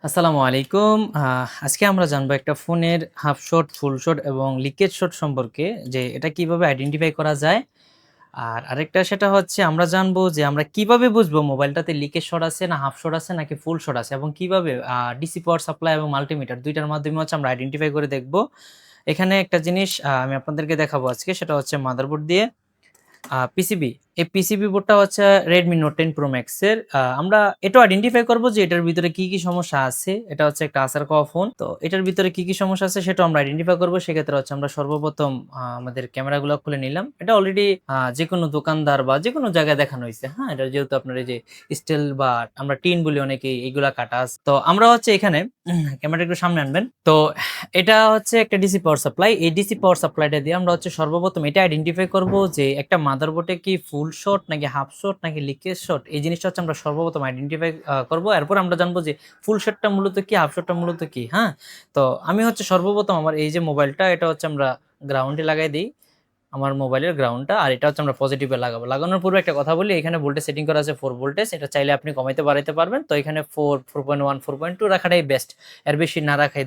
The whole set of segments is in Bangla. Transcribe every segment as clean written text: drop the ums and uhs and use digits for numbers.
আসসালামু আলাইকুম। আজকে আমরা জানবো একটা ফোনের হাফ শট, ফুল শট এবং লিকেজ শট সম্পর্কে, যে এটা কিভাবে আইডেন্টিফাই করা যায়। আর আরেকটা সেটা হচ্ছে আমরা জানবো যে আমরা কিভাবে বুঝবো মোবাইলটাতে লিকেজ শট আছে না হাফ শট আছে নাকি ফুল শট আছে, এবং কিভাবে ডিসি পাওয়ার সাপ্লাই এবং মাল্টিমিটার দুইটার মাধ্যমে হচ্ছে আমরা আইডেন্টিফাই করে দেখবো। এখানে একটা জিনিস আমি আপনাদেরকে দেখাবো আজকে, সেটা হচ্ছে মাদারবোর্ড দিয়ে পিসিবি। এই পিসিবি বোর্ডটা হচ্ছে Redmi Note 10 Pro Max এর। আমরা এটাও আইডেন্টিফাই করব যে এটার ভিতরে কি কি সমস্যা আছে। এটা হচ্ছে একটা আসার কওয়া ফোন, তো এটার ভিতরে কি কি সমস্যা আছে সেটাও আমরা আইডেন্টিফাই করব। সেক্ষেত্রে হচ্ছে আমরা সর্বপ্রথম আমাদের ক্যামেরাগুলো খুলে নিলাম। এটা অলরেডি যে কোনো দোকানদার বা যে কোনো জায়গায় দেখানো হয়েছে। হ্যাঁ, এটা যেহেতু আপনার এই যে স্টিল বা আমরা টিন বলি অনেকেই, এইগুলা কাটা আছে। তো আমরা হচ্ছে এখানে ক্যামেরাটা একটু সামনে আনবেন। তো এটা হচ্ছে একটা ডিসি পাওয়ার সাপ্লাই। এই ডিসি পাওয়ার সাপ্লাইটা দিয়ে আমরা হচ্ছে সর্বপ্রথম এটা আইডেন্টিফাই করব যে একটা মাদারবোর্ডে কি ফুল শট নাকি হাফ শট নাকি লিকেজ শট, এই জিনিসটা হচ্ছে আমরা সর্বপ্রথম আইডেন্টিফাই করব। এরপর আমরা জানবো যে ফুল শটটা মূলত কি, হাফ শটটা মূলত কি। হ্যাঁ, তো আমি হচ্ছে সর্বপ্রথম আমার এই যে মোবাইলটা, এটা হচ্ছে আমরা গ্রাউন্ডে লাগাই দিই, আমার মোবাইলের গ্রাউন্ডটা। আর এটা হচ্ছে আমরা পজিটিভে লাগাবো। লাগানোর পূর্বে একটা কথা বলি, এখানে ভোল্টেজ সেটিং করা আছে 4 ভোল্টেজ। এটা চাইলে আপনি কমাইতে বাড়াইতে পারবেন। তো এখানে 4.1 4.2 রাখাটাই বেস্ট, এর বেশি না রাখাই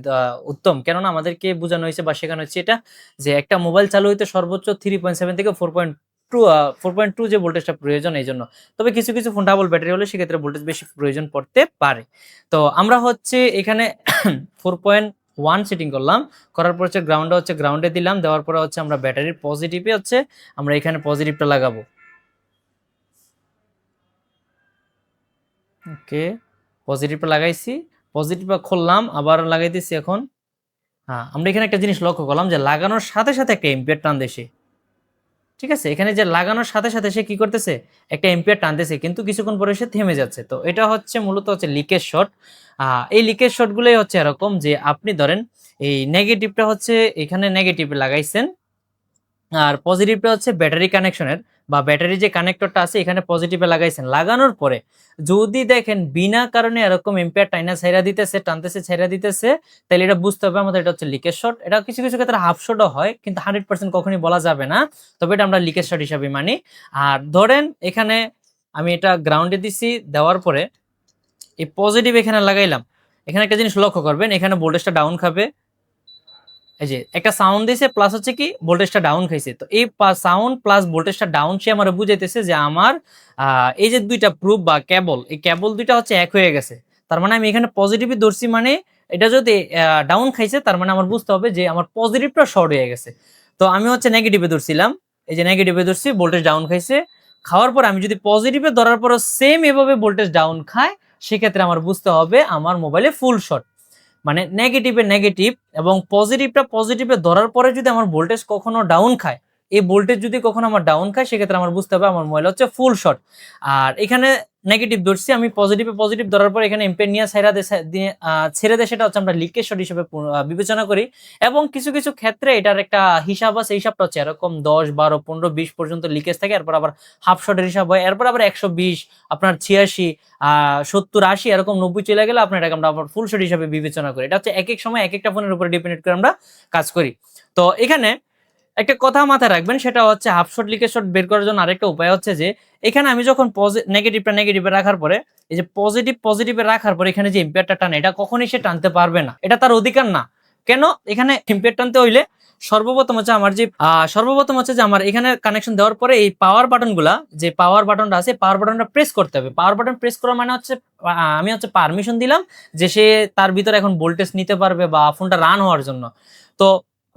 উত্তম। কেননা আমাদেরকে বোঝানো হয়েছে বা শেখানো হচ্ছে এটা, যে একটা মোবাইল চালু হইতে সর্বোচ্চ 3.7 থেকে 4.2 যে ভোল্টেজটা প্রয়োজন এই জন্য। তবে কিছু কিছু ফোন ডাবল ব্যাটারি হলে সেক্ষেত্রে ভোল্টেজ বেশি প্রয়োজন পড়তে পারে। তো আমরা হচ্ছে এখানে 4.1 সেটিং করলাম। করার পর হচ্ছে গ্রাউন্ডে দিলাম। দেওয়ার পরে হচ্ছে আমরা ব্যাটারির পজিটিভে হচ্ছে আমরা এখানে পজিটিভটা লাগাবো। ওকে, পজিটিভটা লাগাইছি, পজিটিভটা খুললাম, আবার লাগাইতেছি এখন। হ্যাঁ, আমরা এখানে একটা জিনিস লক্ষ্য করলাম যে লাগানোর সাথে সাথে একটা এম্পিয়ার টান দেশে। ঠিক আছে, এখানে যে লাগানোর সাথে সাথে সে কি করতেছে, একটা এম্পিয়ার টানতেছে, কিন্তু কিছুক্ষণ পরে সে থেমে যাচ্ছে। তো এটা হচ্ছে মূলত হচ্ছে লিকেজ শট। এই লিকেজ শটগুলোই হচ্ছে এরকম যে আপনি ধরেন এই নেগেটিভটা হচ্ছে এখানে নেগেটিভ লাগাইছেন, আর পজিটিভটা হচ্ছে ব্যাটারি কানেকশনের বা ব্যাটারি যে কানেক্টরটা আছে এখানে পজিটিভে লাগাইছেন। লাগানোর পরে যদি দেখেন বিনা কারণে এরকম এম্পিয়ার টাইনা ছাইরা দিতেছে, টানতেছে, ছাইরা দিতেছে, তাহলে এটা বুঝতে হবে আমাদের এটা হচ্ছে লিকেজ শট। এটা কিছু কিছু ক্ষেত্রে হাফ শটও হয়, কিন্তু 100% কখনই বলা যাবে না। তবে এটা আমরা লিকেজ শট হিসাবে মানি। আর ধরেন এখানে আমি এটা গ্রাউন্ডে দিছি, দেওয়ার পরে এই পজিটিভ এখানে লাগাইলাম। এখানে একটা জিনিস লক্ষ্য করবেন, এখানে ভোল্টেজটা ডাউন খাবে। এই যে একটা সাউন্ড দিছে, প্লাস হচ্ছে কি ভোল্টেজটা ডাউন খাইছে। তো এই সাউন্ড প্লাস ভোল্টেজটা ডাউন সে আমার বুঝাইতেছে যে আমার এই যে দুইটা প্রুফ বা কেবল, এই কেবল দুইটা হচ্ছে এক হয়ে গেছে। তার মানে আমি এখানে পজিটিভই ধরছি, মানে এটা যদি ডাউন খাইছে তার মানে আমার বুঝতে হবে যে আমার পজিটিভটা শর্ট হয়ে গেছে। তো আমি হচ্ছে নেগেটিভে ধরছিলাম, এই যে নেগেটিভে ধরছি, ভোল্টেজ ডাউন খাইছে। খাওয়ার পর আমি যদি পজিটিভে ধরার পর সেম এভাবে ভোল্টেজ ডাউন খায়, সেক্ষেত্রে আমার বুঝতে হবে আমার মোবাইলে ফুল শর্ট। মানে নেগেটিভে নেগেটিভ এবং পজিটিভটা পজিটিভে ধরার পরে যদি আমার ভোল্টেজ কখনো ডাউন খায়, এই ভোল্টেজ যদি কখনো আমার ডাউন খায়, সেক্ষেত্রে আমার বুঝতে হবে আমার মোবাইল হচ্ছে ফুল শর্ট। আর এখানে নেগেটিভ ধরছি আমি, পজিটিভে পজিটিভ ধরার পর এখানে এম্পিয়ার নিয়ে ছেড়ে দেয়, সেটা হচ্ছে আমরা লিকেজ শর্ট হিসেবে বিবেচনা করি। এবং কিছু কিছু ক্ষেত্রে এটার একটা হিসাব আছে, হিসাবটা হচ্ছে এরকম 10 12 15 20 পর্যন্ত লিকেজ থাকে। এরপর আবার হাফ শর্টের হিসাব হয়, এরপর আবার 120, আপনার 86, 70 80 এরকম 90 চলে গেলে আপনার এটাকে আমরা আবার ফুল শট হিসাবে বিবেচনা করি। এটা হচ্ছে এক এক সময় এক একটা ফোনের উপরে ডিপেন্ড করে আমরা কাজ করি। তো এখানে একটা কথা মাথায় রাখবেন, সেটা হচ্ছে হাফ শট লিকেজ শট বের করার জন্য আরেকটা উপায় হচ্ছে যে এখানে আমি যখন নেগেটিভটা নেগেটিভে রাখার পরে, এই যে পজিটিভে রাখার পরে এখানে যে এম্পিয়ারটা টানে, এটা কখনোই সে টানতে পারবে না, এটা তার অধিকার না। কেন? এখানে এম্পিয়ার টানতে হইলে সর্বপ্রথম হচ্ছে যে আমার এখানে কানেকশন দেওয়ার পরে এই পাওয়ার বাটনগুলা, যে পাওয়ার বাটনটা আছে, পাওয়ার বাটনটা প্রেস করতে হবে। পাওয়ার বাটন প্রেস করা মানে হচ্ছে আমি হচ্ছে পারমিশন দিলাম যে সে তার ভিতরে এখন ভোল্টেজ নিতে পারবে বা ফোনটা রান হওয়ার জন্য। তো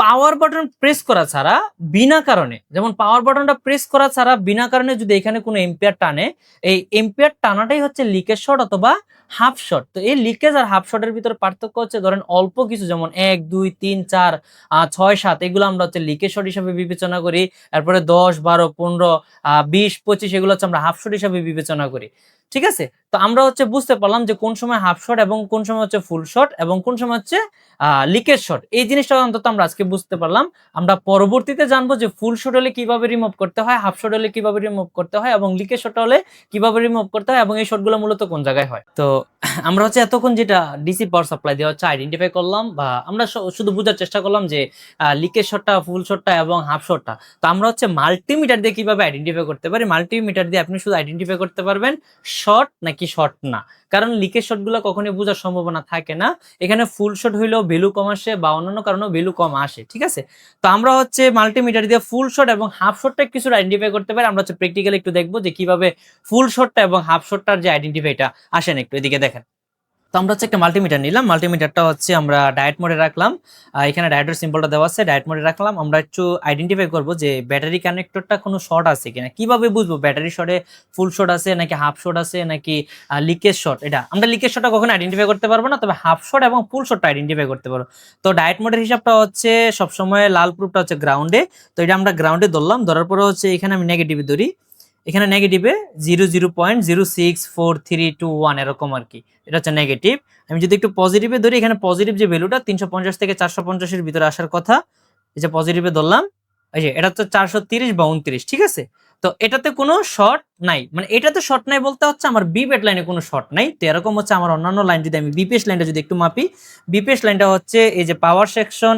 পাওয়ার বাটন প্রেস করা ছাড়া বিনা কারণে, যেমন পাওয়ার বাটনটা প্রেস করা ছাড়া বিনা কারণে যদি এখানে কোনো এম্পিয়ার টানে, এই এম্পিয়ার টানাটাই হচ্ছে লিকেজ শট অথবা হাফ শট। তো এই লিকেজ আর হাফ শটের ভিতরে পার্থক্য হচ্ছে ধরেন অল্প কিছু, যেমন 1 2 3 4 6 7 এগুলো আমরা হচ্ছে লিকেজ শট হিসাবে বিবেচনা করি। এরপরে 10 12 15 20 25 এগুলো হচ্ছে আমরা হাফ শট হিসাবে বিবেচনা করি। ঠিক আছে, তো আমরা হচ্ছে বুঝতে পারলাম যে কোন সময় হাফ শট এবং কোন সময় হচ্ছে ফুল শট এবং কোন সময় হচ্ছে লিকেজ শট। এই জিনিসটা অন্তত আমরা আজকে বুঝতে পারলাম। আমরা পরবর্তীতে জানবো যে ফুল শট হলে কিভাবে রিমুভ করতে হয়, হাফ শট হলে কিভাবে রিমুভ করতে হয় এবং লিকেজ শট হলে কিভাবে রিমুভ করতে হয়, এবং এই শটগুলো মূলত কোন জায়গায় হয়। তো আমরা হচ্ছে এতক্ষণ যেটা ডিসি পাওয়ার সাপ্লাই দিয়ে হচ্ছে আইডেন্টিফাই করলাম, বা আমরা শুধু বোঝার চেষ্টা করলাম যে লিকেজ শটটা, ফুল শটটা এবং হাফ শটটা। তো আমরা হচ্ছে মাল্টিমিটার দিয়ে কিভাবে আইডেন্টিফাই করতে পারি। মাল্টিমিটার দিয়ে আপনি শুধু আইডেন্টিফাই করতে পারবেন শর্ট নাকি শর্ট না। কারণ লিকেজ শটগুলো কখনোই বোঝার সম্ভাবনা থাকে না। এখানে ফুল শট হইলেও ভ্যালু কম আসে বা অন্যান্য কারণেও ভ্যালু কম আসে, ঠিক আছে। তো আমরা হচ্ছে মাল্টিমিটার দিয়ে ফুল শট এবং হাফ শটটা কিছু আইডেন্টিফাই করতে পারি। আমরা হচ্ছে প্র্যাকটিক্যালি একটু দেখবো যে কিভাবে ফুল শটটা এবং হাফ শটটার যে আইডেন্টিফাইটা আসেন, একটু এদিকে দেখেন। তো আমরা হচ্ছে একটা মাল্টিমিটার নিলাম, মাল্টিমিটারটা হচ্ছে আমরা ডায়েট মোডে রাখলাম, এখানে ডায়েটের সিম্বলটা দেওয়া আছে, ডায়েট মোডে রাখলাম। আমরা একটু আইডেন্টিফাই করব যে ব্যাটারি কানেক্টরটা কোনো শর্ট আছে কিনা। কিভাবে বুঝবো ব্যাটারি শর্টে ফুল শর্ট আছে নাকি হাফ শর্ট আছে নাকি লিকেজ শর্ট? এটা আমরা লিকেজ শর্টটা কখনো আইডেন্টিফাই করতে পারবো না, তবে হাফ শর্ট এবং ফুল শর্টটা আইডেন্টিফাই করতে পারবো। তো ডায়েট মোডের হিসাবটা হচ্ছে সবসময় লাল প্রুফটা হচ্ছে গ্রাউন্ডে, তো এটা আমরা গ্রাউন্ডে ধরলাম, ধরার পরে হচ্ছে এখানে আমি নেগেটিভে ধরি, এখানে নেগেটিভে 0.06432 এরকম আর কি, এটা হচ্ছে নেগেটিভ। আমি যদি একটু পজিটিভে ধরি, এখানে পজিটিভ যে ভ্যালুটা 350 থেকে 450 এর ভিতরে আসার কথা, এই যে পজিটিভে ধরলাম, এই যে এটা হচ্ছে 430 বা 29, ঠিক আছে। তো এটাতে কোনো শর্ট নাই, মানে এটাতে শর্ট নাই বলতে হচ্ছে আমার বিপেট লাইনে কোনো শর্ট নাই। তো এরকম হচ্ছে আমার অন্যান্য লাইন, যদি আমি বিপিএস লাইনটা যদি একটু মাপি, বিপিএস লাইনটা হচ্ছে এই যে পাওয়ার সেকশন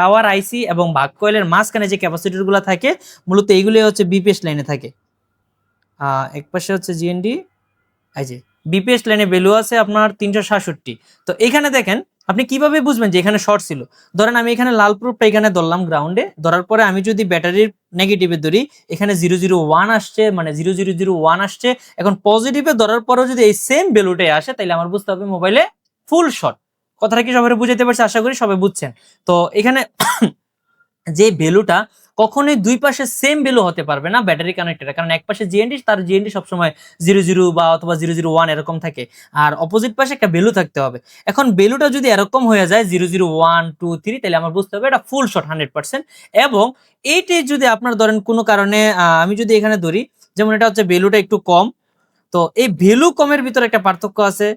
পাওয়ার আইসি এবং ভাগ কয়েলের মাঝখানে যে ক্যাপাসিটরগুলো থাকে, মূলত এইগুলো হচ্ছে বিপিএস লাইনে থাকে। এক পাশে হচ্ছে জিএনডি, এই যে বিপিএস লাইনে ভ্যালু আছে আপনার 367। তো এখানে দেখেন আপনি কিভাবে বুঝবেন যে এখানে শর্ট ছিল। ধরেন আমি এখানে লাল প্রুফটা এখানে ধরলাম গ্রাউন্ডে, ধরার পরে আমি যদি ব্যাটারির নেগেটিভে ধরি, এখানে 001 আসছে, মানে 0001 আসছে। এখন পজিটিভে ধরার পরেও যদি এই সেম ভ্যালুটাই আসে, তাহলে আমার বুঝতে হবে মোবাইলে ফুল শর্ট। কথাটা কি সবাই বুঝাতে পারছি? আশা করি সবাই বুঝছেন। তো এখানে যে ভ্যালুটা কখনোই দুই পাশে সেম ভ্যালু হতে পারবে না ব্যাটারি কানেক্টরে, কারণ এক পাশে জিএনডি, তার জিএনডি সবসময় 00 বা অথবা 001 এরকম থাকে, আর অপোজিট পাশে একটা ভ্যালু থাকতে হবে। এখন ভ্যালুটা যদি এরকম হয়ে যায় 00123, তাহলে আমার বুঝতে হবে এটা ফুল শট 100%। এবং এইটাই যদি আপনার ধরেন কোনো কারণে আমি যদি এখানে ধরি, যেমন এটা হচ্ছে ভ্যালুটা একটু কম, তো এই ভ্যালু কমের ভিতরে একটা পার্থক্য আছে।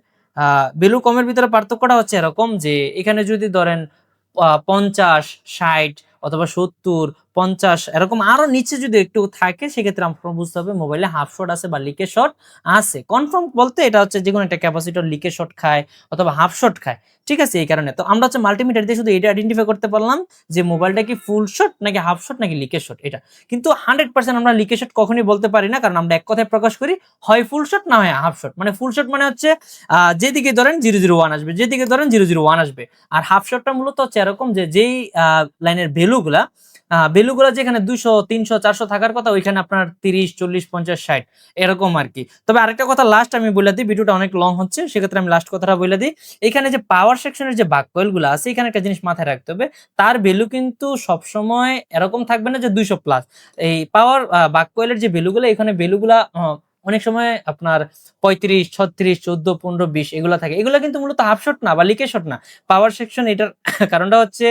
ভ্যালু কমের ভিতরে পার্থক্যটা হচ্ছে এরকম যে এখানে যদি ধরেন 50, 60 অথবা 70, 50 এরকম আরো নিচে যদি একটু থাকে, সেক্ষেত্রে আপনার বুঝতে হবে মোবাইলে হাফ শট আছে বা লিকেজ শট আছে। কনফার্ম বলতে এটা হচ্ছে যে কোনো একটা ক্যাপাসিটর লিকেজ শট খায় অথবা হাফ শট খায়, ঠিক আছে। এই কারণে তো আমরা হচ্ছে মাল্টিমিটার দিয়ে শুধু এটা আইডেন্টিফাই করতে পারলাম যে মোবাইলটা কি ফুল শট নাকি হাফ শট নাকি লিকেজ শট এটা। কিন্তু 100% আমরা লিকেজ শট কখনোই বলতে পারি না, কারণ আমরা এক কথায় প্রকাশ করি, হয় ফুল শট না হয় হাফ শট। মানে ফুল শট মানে হচ্ছে যেদিকে ধরেন 001 আসবে, যেদিকে ধরেন 001 আসবে। আর হাফ শটটা মূলত হচ্ছে এরকম যে যেই লাইনের ভ্যালুগুলা যেখানে 200, 300, 400 থাকার কথা, ওইখানে আপনার 30, 40, 50, 60 এরকম আর কি। তবে আরেকটা কথা লাস্ট আমি বলে দিই, ভিডিওটা অনেক লং হচ্ছে, সেক্ষেত্রে আমি লাস্ট কথাটা বলে দিই। এখানে যে পাওয়ার সেকশনের যে বাক কয়েলগুলো আছে, এখানে একটা জিনিস মাথায় রাখতে হবে, তার ভ্যালু কিন্তু সবসময় এরকম থাকবে না যে 200 প্লাস। এই পাওয়ার বাক কয়েলের যে ভ্যালুগুলো, এখানে ভ্যালুগুলা অনেক সময় আপনার 35, 36, 14, 15, 20 এগুলো থাকে। এগুলো কিন্তু মূলত হাফ শট না বা লিকেজ শট না, পাওয়ার সেকশন। এটার কারণটা হচ্ছে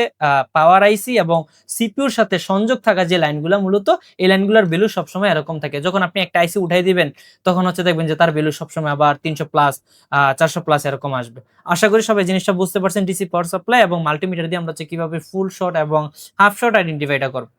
পাওয়ার আইসি এবং সিপিইউর সাথে সংযোগ থাকা যে লাইনগুলো, মূলত এই লাইনগুলোর ভ্যালু সবসময় এরকম থাকে। যখন আপনি একটা আইসি উঠাই দিবেন, তখন হচ্ছে দেখবেন যে তার ভ্যালু সবসময় আবার 300 প্লাস, 400 প্লাস এরকম আসবে। আশা করি সবাই জিনিসটা বুঝতে পারছেন ডিসি পাওয়ার সাপ্লাই এবং মাল্টিমিটার দিয়ে আমরা হচ্ছে কিভাবে ফুল শট এবং হাফ শট আইডেন্টিফাইটা করব।